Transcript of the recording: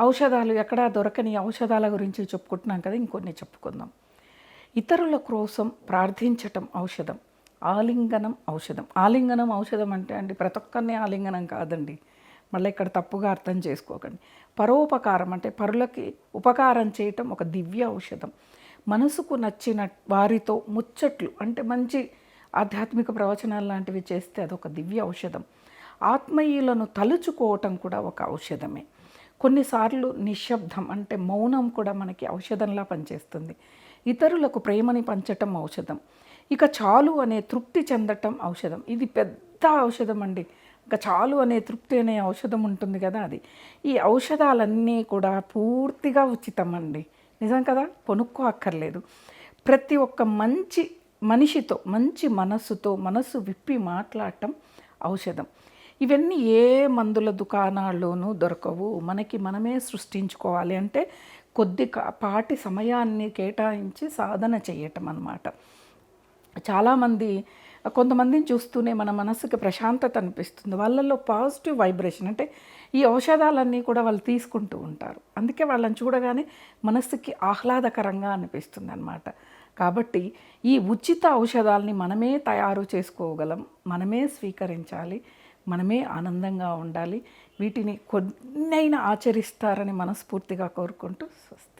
ఔషధాలు ఎక్కడా దొరకని ఔషధాల గురించి చెప్పుకుంటున్నాం కదా, ఇంకొన్ని చెప్పుకుందాం. ఇతరుల కోసం ప్రార్థించటం ఔషధం, ఆలింగనం ఔషధం. ఆలింగనం ఔషధం అంటే అండి ప్రతి ఒక్కరిని ఆలింగనం కాదండి, మళ్ళీ ఇక్కడ తప్పుగా అర్థం చేసుకోకండి. పరోపకారం అంటే పరులకి ఉపకారం చేయటం ఒక దివ్య ఔషధం. మనసుకు నచ్చిన వారితో ముచ్చట్లు అంటే మంచి ఆధ్యాత్మిక ప్రవచనాలు లాంటివి చేస్తే అదొక దివ్య ఔషధం. ఆత్మీయులను తలుచుకోవటం కూడా ఒక ఔషధమే. కొన్నిసార్లు నిశ్శబ్దం అంటే మౌనం కూడా మనకి ఔషధంలా పనిచేస్తుంది. ఇతరులకు ప్రేమని పంచటం ఔషధం. ఇక చాలు అనే తృప్తి చెందటం ఔషధం. ఇది పెద్ద ఔషధం అండి. ఇక చాలు అనే తృప్తి అనే ఔషధం ఉంటుంది కదా, అది. ఈ ఔషధాలన్నీ కూడా పూర్తిగా ఉచితం అండి. నిజం కదా, కొనుక్కో అక్కర్లేదు. ప్రతి ఒక్క మంచి మనిషితో మంచి మనస్సుతో మనస్సు విప్పి మాట్లాడటం ఔషధం. ఇవన్నీ ఏ మందుల దుకాణాల్లోనూ దొరకవు. మనకి మనమే సృష్టించుకోవాలి. అంటే కొద్దిపాటి సమయాన్ని కేటాయించి సాధన చేయటం అన్నమాట. చాలామంది కొంతమందిని చూస్తూనే మన మనసుకి ప్రశాంతత అనిపిస్తుంది. వాళ్ళల్లో పాజిటివ్ వైబ్రేషన్ అంటే ఈ ఔషధాలన్నీ కూడా వాళ్ళు తీసుకుంటూ ఉంటారు. అందుకే వాళ్ళని చూడగానే మనసుకి ఆహ్లాదకరంగా అనిపిస్తుంది అన్నమాట. కాబట్టి ఈ ఉచిత ఔషధాలని మనమే తయారు చేసుకోగలం, మనమే స్వీకరించాలి, మనమే ఆనందంగా ఉండాలి. వీటిని కొన్నైనా ఆచరిస్తారని మనస్ఫూర్తిగా కోరుకుంటూ స్వస్తి.